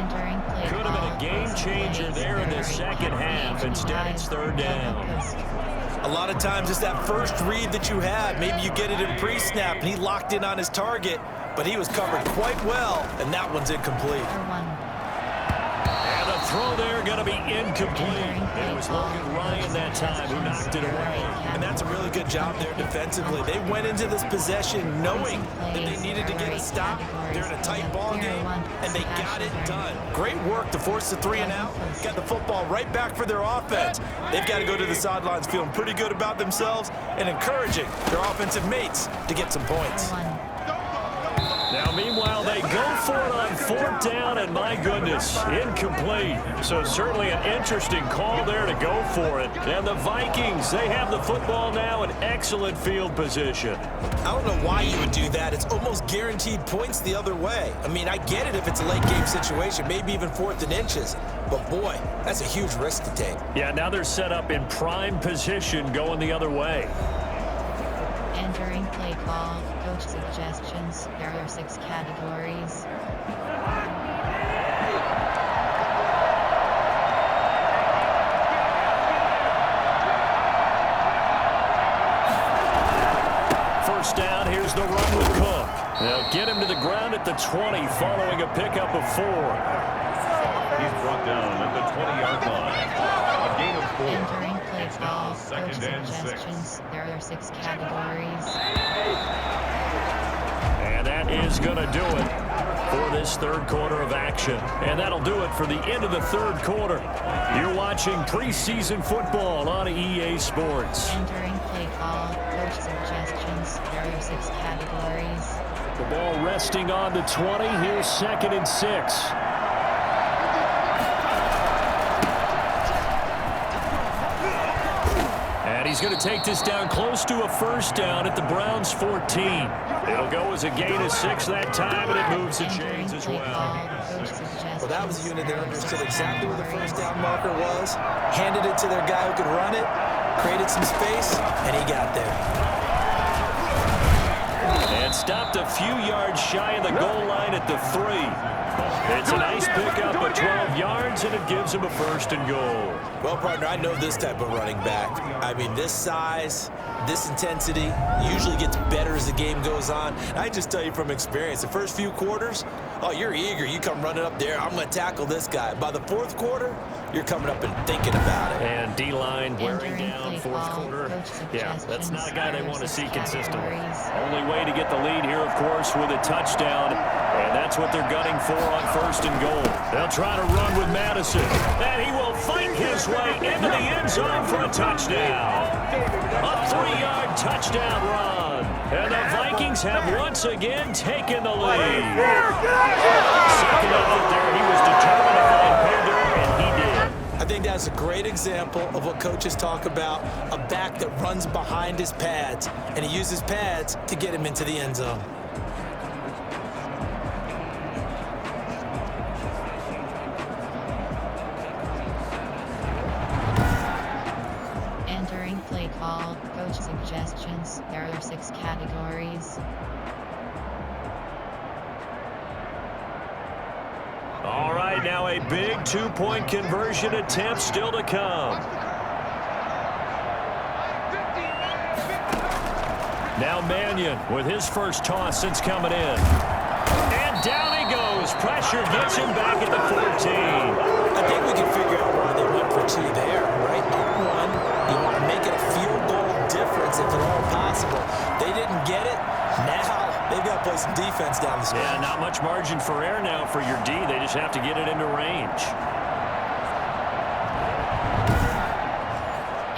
Could have been a game changer there in the second half. Instead, it's third down. A lot of times it's that first read that you have. Maybe you get it in pre-snap, and he locked in on his target, but he was covered quite well, and that one's incomplete. And the throw there going to be incomplete. It was Logan Ryan that time who knocked it away. And that's a really good job there defensively. They went into this possession knowing that they needed to get a stop. They're in a tight ball game, and they got it done. Great work to force the 3 and out. Got the football right back for their offense. They've got to go to the sidelines feeling pretty good about themselves and encouraging their offensive mates to get some points. Now, meanwhile, they go for it on 4th down, and my goodness, incomplete. So certainly an interesting call there to go for it. And the Vikings, they have the football now in excellent field position. I don't know why you would do that. It's almost guaranteed points the other way. I mean, I get it if it's a late game situation, maybe even 4th and inches. But boy, that's a huge risk to take. Yeah, now they're set up in prime position going the other way. Entering play call, coach suggestions. There are 6 categories. First down, here's the run with Cook. They'll get him to the ground at the 20 following a pickup of 4. He's brought down at the 20-yard line. A gain of 4. Entering play call, coach Second and 6. suggestions. There are 6 categories. And that is going to do it for this third quarter of action. And that'll do it for the end of the third quarter. You're watching preseason football on EA Sports. Entering play call, coach suggestions. There are 6 categories. The ball resting on the 20. Here's 2nd and 6. And he's going to take this down close to a first down at the Browns' 14. It'll go as a gain of 6 that time, and it moves the chains as well. Well, that was a unit that understood exactly where the first down marker was, handed it to their guy who could run it, created some space, and he got there. And stopped a few yards shy of the goal line at the 3. It's a nice pickup of 12 yards, and it gives him a 1st and goal. Well, partner, I know this type of running back. I mean, this size, this intensity usually gets better as the game goes on. I just tell you from experience, the first few quarters, oh, you're eager. You come running up there, I'm going to tackle this guy. By the 4th quarter, you're coming up and thinking about it. And D-line wearing down 4th quarter. Yeah, that's not a guy they want to see consistently. Only way to get the lead here, of course, with a touchdown. And that's what they're gunning for on 1st and goal. They'll try to run with Madison. And he will fight his way into the end zone for a touchdown. A 3-yard touchdown run. And the Vikings have once again taken the lead. Second effort there, he was determined to find Pender, and he did. I think that's a great example of what coaches talk about, a back that runs behind his pads, and he uses pads to get him into the end zone. Entering play call, coach Coach suggestions. There are 6 categories. All right, now a big two-point conversion attempt still to come. Now Mannion with his first toss since coming in. And down he goes. Pressure gets him back at the 14. I think we can figure out why they went for 2 there, right? Up 1, you want to make it a field goal difference if at all possible. They didn't get it. Now they've got to play some defense down the stretch. Yeah, not much margin for error now for your D. They just have to get it into range.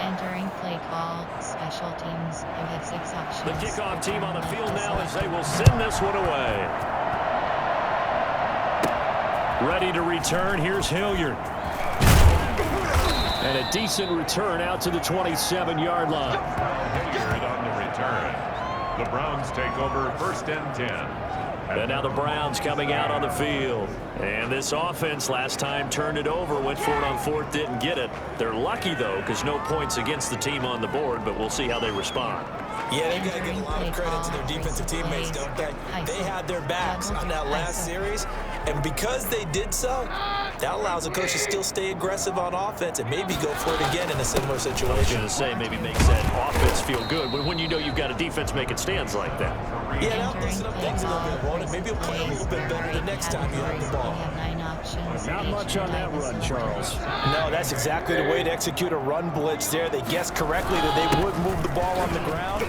Entering play call. Special teams. You have 6 options. The kickoff team on the field now as they will send this one away. Ready to return. Here's Hilliard. And a decent return out to the 27-yard line. Hilliard on the return. The Browns take over 1st and 10. And now the Browns coming out on the field. And this offense last time turned it over, went for it on 4th, didn't get it. They're lucky, though, because no points against the team on the board, but we'll see how they respond. Yeah, they've got to give a lot of credit to their defensive teammates, don't they? They had their backs on that last series, and because they did so, that allows the coach to still stay aggressive on offense and maybe go for it again in a similar situation. I was going to say maybe makes that offense feel good, but when you know you've got a defense making stands like that. Yeah, that'll loosen up things a little bit, won't it? Maybe you'll play a little bit better the next time you have the ball. Not much on that run, Charles. No, that's exactly the way to execute a run blitz there. They guessed correctly that they would move the ball on the ground,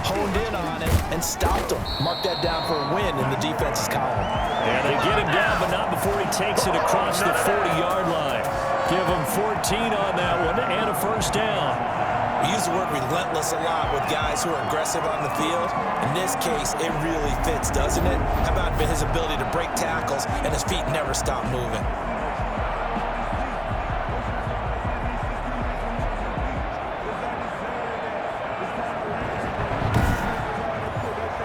honed in on it, and stopped them. Mark that down for a win in the defense's column. And they get him down, but not before he takes it across the 40-yard line. Give him 14 on that one and a first down. We use the word relentless a lot with guys who are aggressive on the field. In this case, it really fits, doesn't it? How about his ability to break tackles and his feet never stop moving?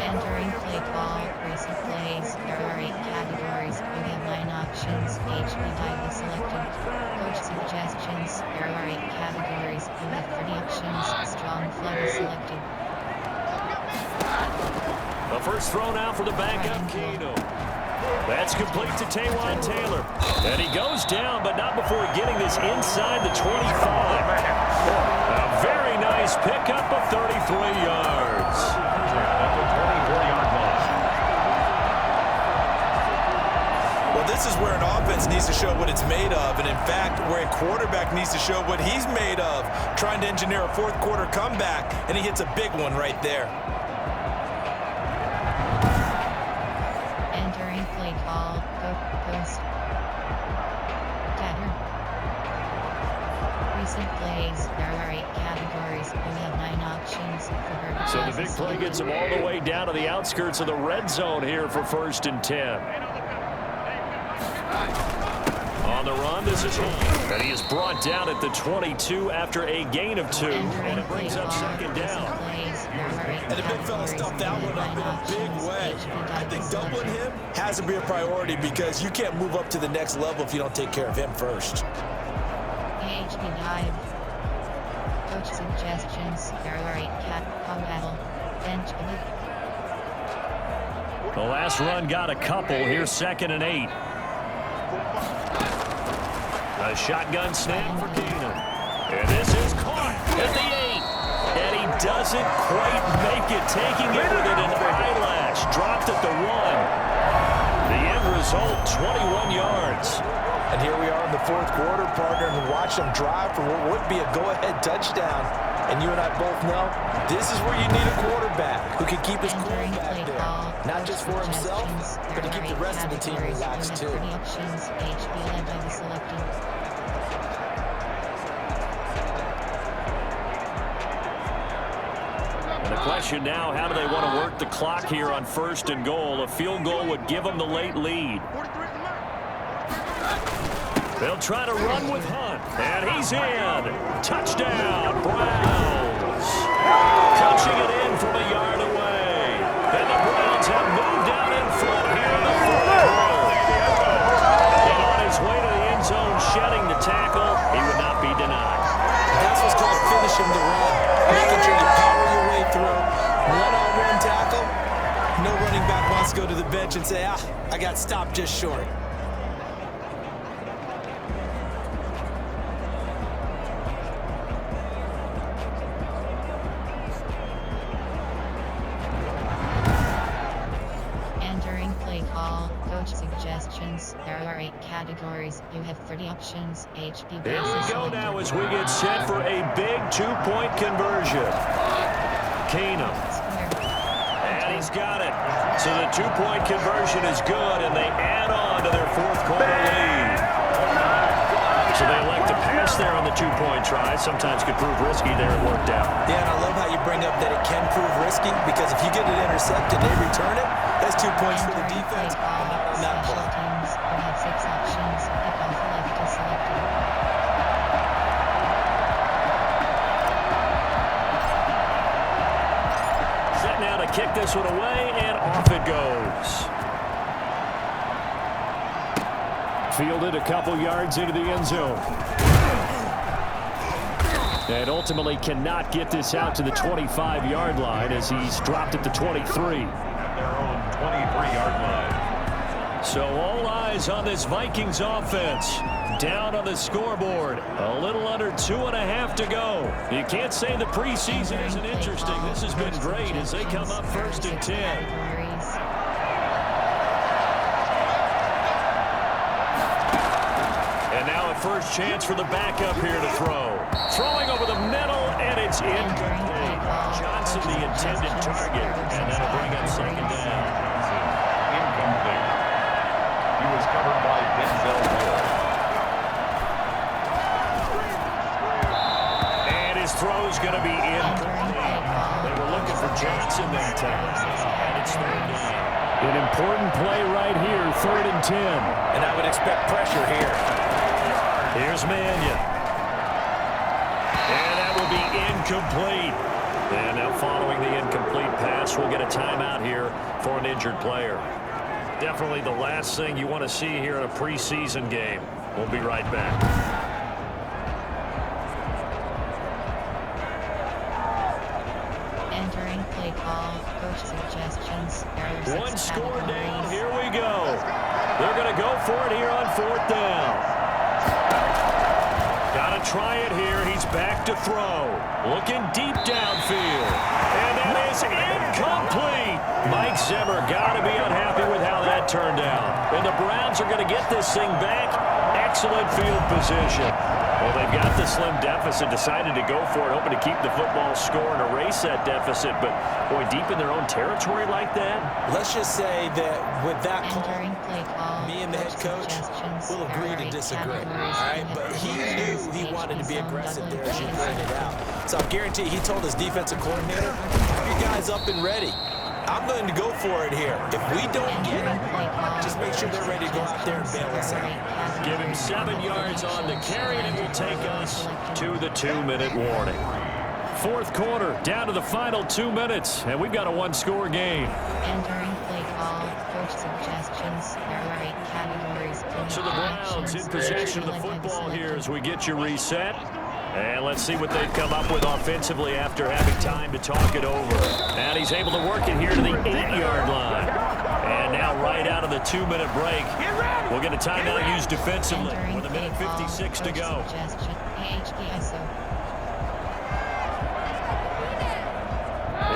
Entering play call. Recent plays. There are 8 categories. You have 9 options. HB dive selected. Coach suggestions. There are 8 categories. You have 30 options. Strong flood is selected. The first throw now for the backup, Kano. That's complete to Taywan Taylor. And he goes down, but not before getting this inside the 25. A very nice pickup of 33 yards. Well, this is where an offense needs to show what it's made of, and in fact, where a quarterback needs to show what he's made of, trying to engineer a 4th quarter comeback, and he hits a big one right there. Entering play call. Ghost. Dagger. Recent plays. There are 8 categories. You have 9 options. So the big play gets him all the way down to the outskirts of the red zone here for 1st and 10. On the run, this is home. And he is brought down at the 22 after a gain of 2. And it brings up 2nd down. And the big fella stuffed that one up in a big way. I think doubling him has to be a priority because you can't move up to the next level if you don't take care of him first. HB dive. Coach suggestions. There are 8 battle. Bench. The last run got a couple. Here's 2nd and 8. A shotgun snap for Keenum. And this is caught at the 8. And he doesn't quite make it, taking it with an eyelash. Dropped at the 1. The end result, 21 yards. And here we are in the 4th quarter, partner, and watch them drive for what would be a go-ahead touchdown. And you and I both know this is where you need a quarterback who can keep his cool back there. Not just for himself, but to keep the rest of the team relaxed too. And the question now, how do they want to work the clock here on 1st and goal? A field goal would give them the late lead. They'll try to run with Hunt, and he's in. Touchdown, Browns. Punching it in from a yard away. And the Browns have moved down in front here in the 4th quarter. And on his way to the end zone, shedding the tackle, he would not be denied. That's what's called finishing the run. Making sure you power your bench and say, I got stopped just short. Entering play call, coach suggestions. There are 8 categories. You have 30 options. HP Here we basis go selected. now as we get set for a big 2-point conversion. Keenum. And he's got it. So the 2-point conversion is good, and they add on to their fourth quarter lead. So they elect to pass there on the 2-point try. Sometimes could prove risky there. It worked out. Yeah, and I love how you bring up that it can prove risky, because if you get it intercepted and they return it, that's 2 points for the defense. And not on that play. Teams, you have 6 options. Kickoff left is selected. Set now to kick this one away, and off it goes. Fielded a couple yards into the end zone. And ultimately cannot get this out to the 25-yard line as he's dropped at the 23. Their own 23-yard line. So all eyes on this Vikings offense. Down on the scoreboard. A little under 2.5 to go. You can't say the preseason isn't interesting. This has been great as they come up 1st and 10. And now a first chance for the backup here to throw. Throwing over the middle, and it's incomplete. Johnson, the intended target, and that'll bring up 2nd down. Incomplete. He was covered by Denzel Ward. And his throw's going to be incomplete. They were looking for Johnson that time. And it's 3rd down. An important play right here, 3rd and 10. And I would expect pressure here. Here's Mannion. And that will be incomplete. And now following the incomplete pass, we'll get a timeout here for an injured player. Definitely the last thing you want to see here in a preseason game. We'll be right back. Entering play call, coach suggestions. There are 6 One score down. categories. Here we go. They're going to go for it here on 4th down. Got to try it here. He's back to throw. Looking deep downfield. And that is incomplete. Mike Zimmer got to be unhappy with how that turned out. And the Browns are going to get this thing back. Excellent field position. Well, they've got the slim deficit, decided to go for it, hoping to keep the football score and erase that deficit. But, boy, deep in their own territory like that. Let's just say that with that call, Entering play call, me and the head coach will agree to disagree. All right, but he knew he wanted to be aggressive there as you pointed out. So I guarantee he told his defensive coordinator, have you guys up and ready. I'm going to go for it here. If we don't get it, just make sure they're ready to go out there and bail us out. Give him 7 yards on the carry, and it will take us to the 2-minute warning. 4th quarter, down to the final 2 minutes, and we've got a 1-score game. Entering play call, coach suggestions. There are 8 categories. So the Browns in possession of the football here as we get you reset. And let's see what they've come up with offensively after having time to talk it over. And he's able to work it here to the 8-yard line. And now right out of the 2-minute break, we'll get a timeout used defensively with 1:56 to go.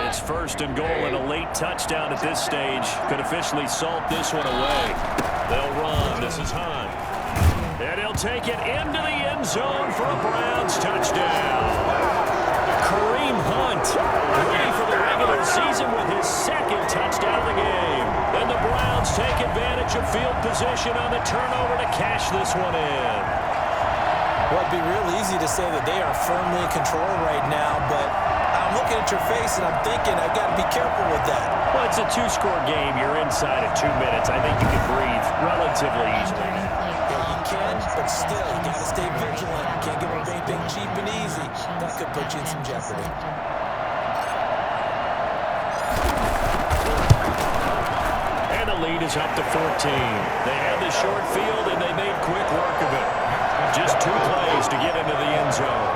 It's 1st and goal and a late touchdown at this stage. Could officially salt this one away. They'll run. This is Hunt. And he'll take it into the end zone for a Browns touchdown. Kareem Hunt ready for the regular season with his 2nd touchdown of the game. And the Browns take advantage of field position on the turnover to cash this one in. Well, it'd be real easy to say that they are firmly in control right now, but I'm looking at your face and I'm thinking I've got to be careful with that. Well, it's a 2-score game. You're inside of 2 minutes. I think you can breathe relatively easily. But still, you got to stay vigilant. You can't give up anything cheap and easy. That could put you in some jeopardy. And the lead is up to 14. They had the short field, and they made quick work of it. Just 2 plays to get into the end zone. 22.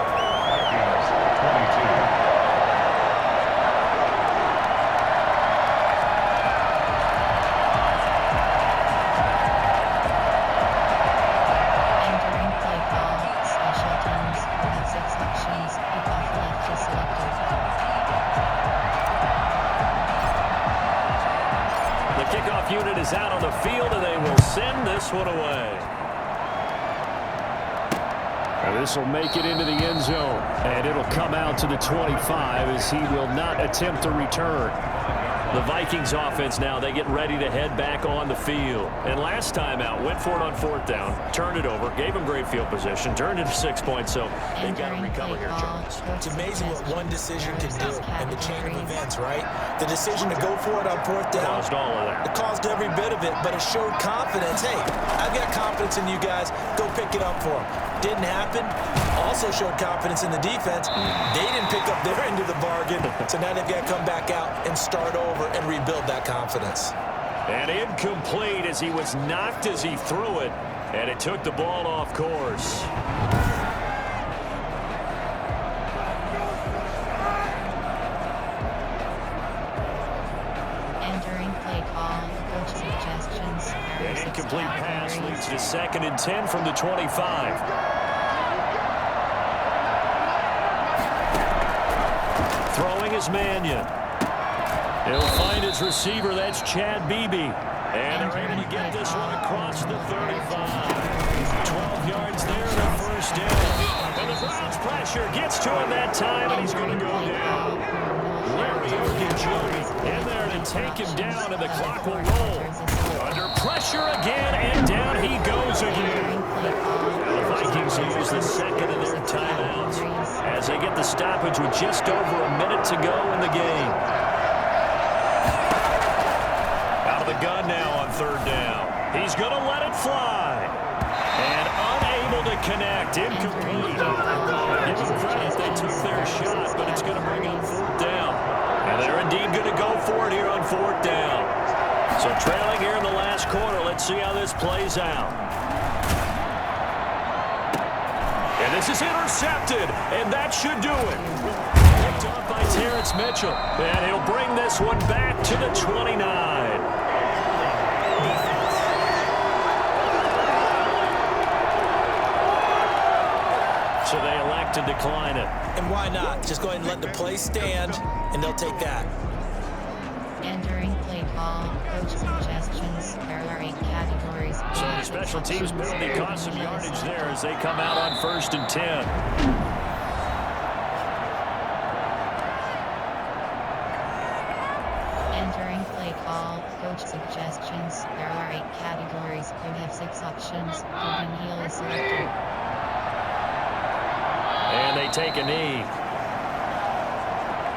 kickoff unit is out on the field, and they will send this one away. And this will make it into the end zone, and it'll come out to the 25 as he will not attempt to return. The Vikings offense now, they get ready to head back on the field. And last time out, went for it on 4th down, turned it over, gave them great field position, turned it to 6 points, so they've got to recover here, Charles. It's amazing what one decision can do in the chain of events, right? The decision to go for it on 4th down. Caused all of that. It caused every bit of it, but it showed confidence. Hey, I've got confidence in you guys. Go pick it up for them. Didn't happen. Also showed confidence in the defense. They didn't pick up their end of the bargain, so now they've got to come back out and start over and rebuild that confidence. And incomplete as he was knocked as he threw it, and it took the ball off course. Entering play call, coach suggestions. An incomplete pass leads to 2nd and 10 from the 25. Throwing is Mannion. He'll find his receiver. That's Chad Beebe. And they're able to get this one across the 35. 12 yards there and a 1st down. And the Browns pressure gets to him that time, and he's going to go down. Larry Ogunjobi in there to take him down, and the clock will roll. Under pressure again, and down he goes again. Now the Vikings use the 2nd of their timeouts as they get the stoppage with just over a minute to go in the game. Out of the gun now on 3rd down. He's going to let it fly. And unable to connect. Incomplete. Give them credit. They took their shot, but it's going to bring up 4th down. And they're indeed going to go for it here on 4th down. So trailing here in the last quarter. Let's see how this plays out. And this is intercepted, and that should do it. Picked up by Terrence Mitchell, and he'll bring this one back to the 29. So they elect to decline it. And why not? Just go ahead and let the play stand, and they'll take that. Entering play call, coach suggestions. There are 8 categories. So the special teams penalty cost some yardage there as they come out on 1st and 10. Entering play call, coach suggestions. There are 8 categories. You have 6 options. Open heel is selected. And they take a knee.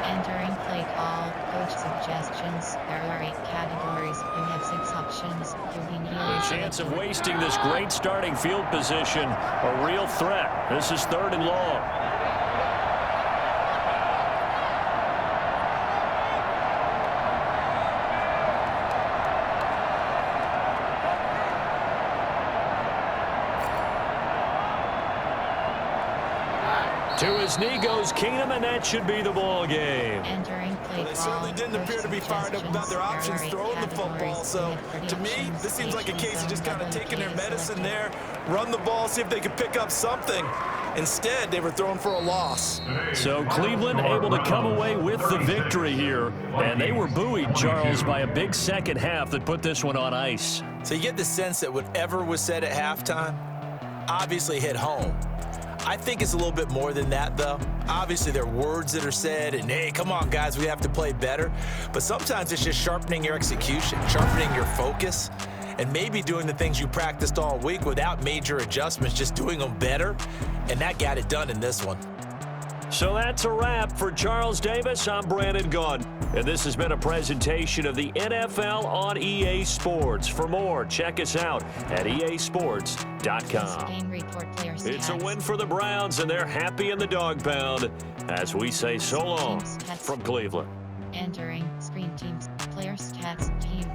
Entering play call, coach suggestions. There are 8 categories. You have 6 options. Open heel The is chance selected. of wasting this great starting field position, a real threat. This is 3rd and long. To his knee goes Keenum, and that should be the ball game. Entering play Well, they certainly didn't appear to be fired up about their options throwing the football. So, to me, this seems like a case of just kind of taking their medicine there, run the ball, see if they could pick up something. Instead, they were thrown for a loss. So Cleveland able to come away with the victory here. And they were buoyed, Charles, by a big second half that put this one on ice. So you get the sense that whatever was said at halftime obviously hit home. I think it's a little bit more than that, though. Obviously, there are words that are said, and hey, come on, guys, we have to play better. But sometimes it's just sharpening your execution, sharpening your focus, and maybe doing the things you practiced all week without major adjustments, just doing them better. And that got it done in this one. So that's a wrap for Charles Davis. I'm Brandon Gunn. And this has been a presentation of the NFL on EA Sports. For more, check us out at easports.com. Game report players It's a stats. win for the Browns, and they're happy in the dog pound as we say so long Teams stats. from Cleveland. Entering screen teams, players stats, team.